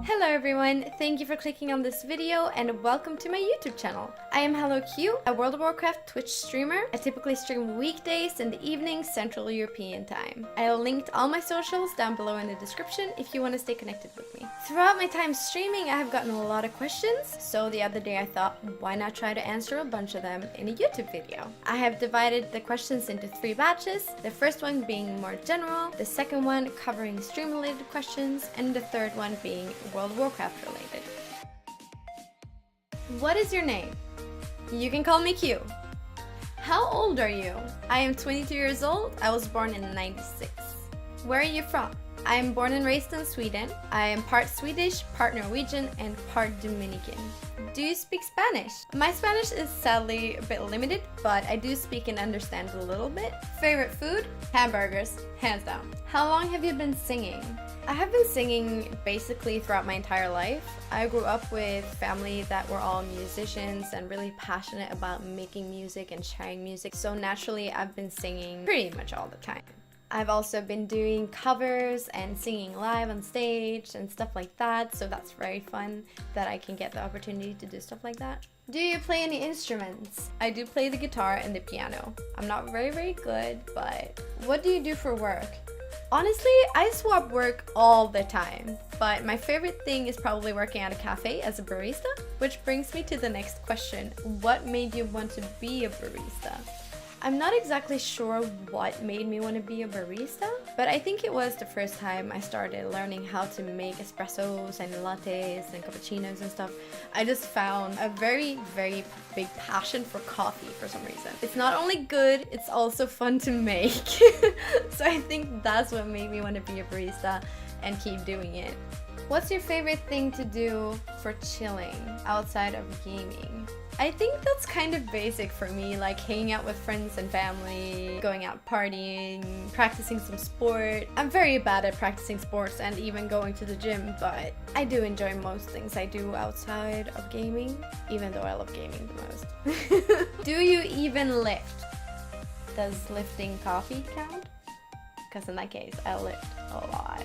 Hello everyone, thank you for clicking on this video and welcome to my YouTube channel. I am Hellokyu, a World of Warcraft Twitch streamer. I typically stream weekdays in the evening Central European time. I linked all my socials down below in the description if you want to stay connected with me. Throughout my time streaming, I have gotten a lot of questions, so the other day I thought, why not try to answer a bunch of them in a YouTube video? I have divided the questions into 3 batches, the first one being more general, the second one covering stream-related questions, and the third one being World of Warcraft related. What is your name? You can call me Q. How old are you? I am 22 years old. I was born in '96. Where are you from? I am born and raised in Sweden. I am part Swedish, part Norwegian, and part Dominican. Do you speak Spanish? My Spanish is sadly a bit limited, but I do speak and understand a little bit. Favorite food? Hamburgers, hands down. How long have you been singing? I have been singing basically throughout my entire life. I grew up with family that were all musicians and really passionate about making music and sharing music, so naturally I've been singing pretty much all the time. I've also been doing covers and singing live on stage and stuff like that, so that's very fun that I can get the opportunity to do stuff like that. Do you play any instruments? I do play the guitar and the piano. I'm not very good, but what do you do for work? Honestly, I swap work all the time, but my favorite thing is probably working at a cafe as a barista, which brings me to the next question. What made you want to be a barista? I'm not exactly sure what made me want to be a barista, but I think it was the first time I started learning how to make espressos and lattes and cappuccinos and stuff. I just found a very big passion for coffee for some reason. It's not only good, it's also fun to make. So I think that's what made me want to be a barista and keep doing it. What's your favorite thing to do for chilling outside of gaming? I think that's kind of basic for me, like hanging out with friends and family, going out partying, practicing some sport. I'm very bad at practicing sports and even going to the gym, but I do enjoy most things I do outside of gaming, even though I love gaming the most. Do you even lift? Does lifting coffee count? Because in that case, I lift a lot.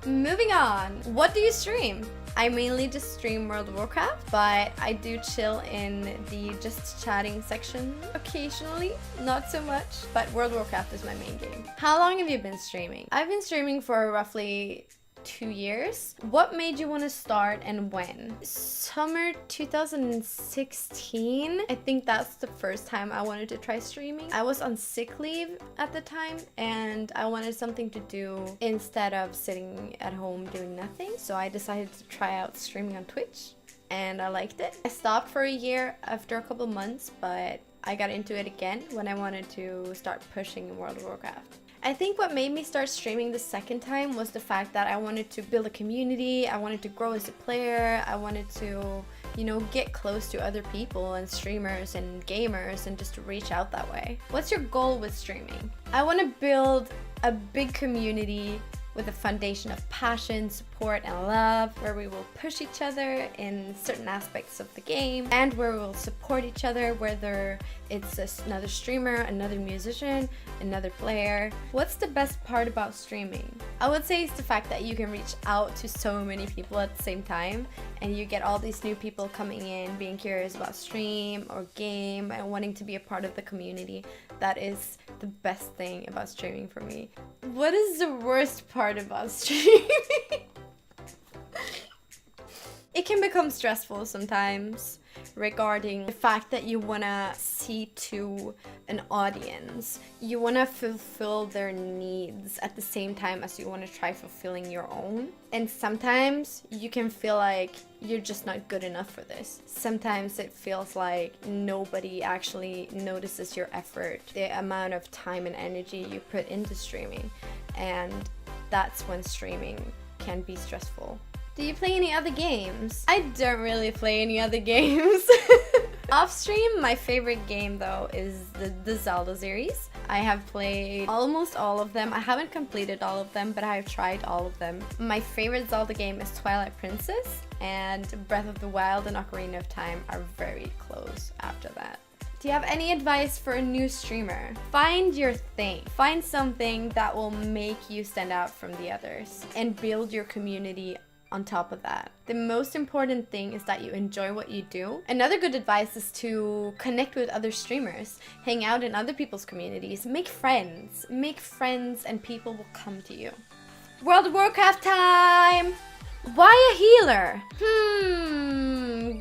Moving on, what do you stream? I mainly just stream World of Warcraft, but I do chill in the just chatting section occasionally, not so much, but World of Warcraft is my main game. How long have you been streaming? I've been streaming for roughly 2 years. What made you want to start and when? Summer 2016. I think that's the first time I wanted to try streaming. I was on sick leave at the time and I wanted something to do instead of sitting at home doing nothing. So I decided to try out streaming on Twitch and I liked it. I stopped for a year after a couple months, but I got into it again when I wanted to start pushing World of Warcraft. I think what made me start streaming the second time was the fact that I wanted to build a community, I wanted to grow as a player, I wanted to, you know, get close to other people and streamers and gamers and just to reach out that way. What's your goal with streaming? I want to build a big community with a foundation of passion, support, and love, where we will push each other in certain aspects of the game, and where we will support each other, whether it's another streamer, another musician, another player. What's the best part about streaming? I would say it's the fact that you can reach out to so many people at the same time, and you get all these new people coming in, being curious about stream or game, and wanting to be a part of the community. That is the best thing about streaming for me. What is the worst part about streaming? It can become stressful sometimes regarding the fact that you want to see to an audience. You want to fulfill their needs at the same time as you want to try fulfilling your own. And sometimes you can feel like you're just not good enough for this. Sometimes it feels like nobody actually notices your effort, the amount of time and energy you put into streaming. And that's when streaming can be stressful. Do you play any other games? I don't really play any other games. Off stream, my favorite game though is the Zelda series. I have played almost all of them. I haven't completed all of them, but I have tried all of them. My favorite Zelda game is Twilight Princess, and Breath of the Wild and Ocarina of Time are very close after that. Do you have any advice for a new streamer? Find your thing. Find something that will make you stand out from the others and build your community on top of that. The most important thing is that you enjoy what you do. Another good advice is to connect with other streamers, hang out in other people's communities, make friends and people will come to you. World of Warcraft time! Why a healer?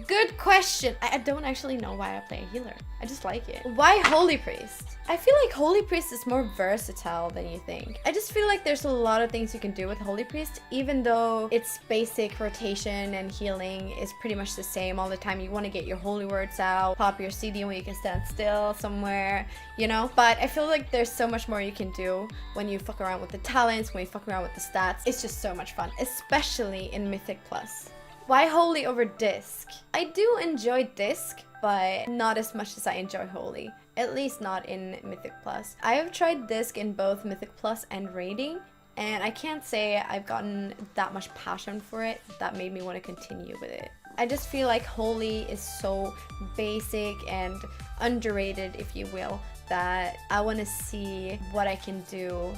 Good question. I don't actually know why I play a healer. I just like it. Why Holy Priest? I feel like Holy Priest is more versatile than you think. I just feel like there's a lot of things you can do with Holy Priest, even though its basic rotation and healing is pretty much the same all the time. You want to get your holy words out, pop your CD when you can stand still somewhere, you know? But I feel like there's so much more you can do when you fuck around with the talents, when you fuck around with the stats. It's just so much fun, especially in Mythic Plus. Why Holy over Disc? I do enjoy Disc, but not as much as I enjoy Holy. At least not in Mythic Plus. I have tried Disc in both Mythic Plus and Raiding, and I can't say I've gotten that much passion for it that made me want to continue with it. I just feel like Holy is so basic and underrated, if you will, that I want to see what I can do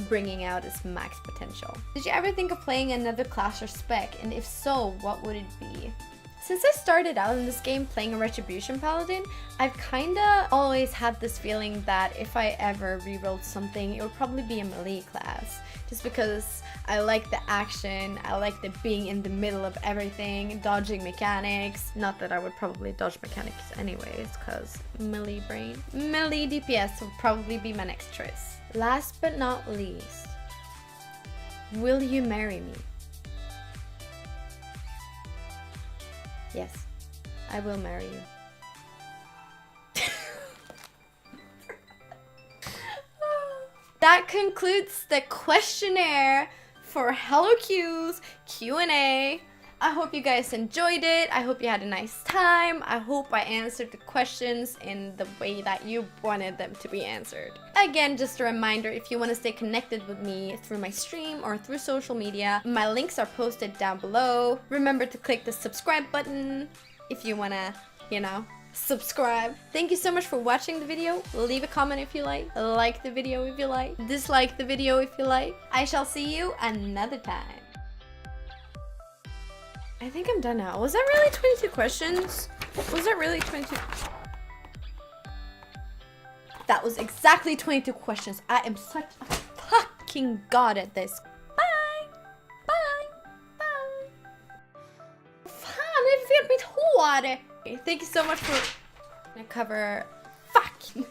bringing out its max potential. Did you ever think of playing another class or spec? And if so, what would it be? Since I started out in this game playing a Retribution Paladin, I've kinda always had this feeling that if I ever rerolled something, it would probably be a melee class. Just because I like the action, I like the being in the middle of everything, dodging mechanics. Not that I would probably dodge mechanics anyways, cause melee brain. Melee DPS would probably be my next choice. Last but not least, will you marry me? Yes, I will marry you. That concludes the questionnaire for Hellokyu's Q&A. I hope you guys enjoyed it. I hope you had a nice time. I hope I answered the questions in the way that you wanted them to be answered. Again, just a reminder, if you want to stay connected with me through my stream or through social media, my links are posted down below. Remember to click the subscribe button if you want to, you know, subscribe. Thank you so much for watching the video. Leave a comment if you like the video if you like, dislike the video if you like. I shall see you another time. I think I'm done now. Was that really 22 questions? Was that really 22? That was exactly 22 questions. I am such a fucking god at this. Bye! Bye! Bye! Fan, det är fel mitt hår! Thank you so much for... I cover... Fuck!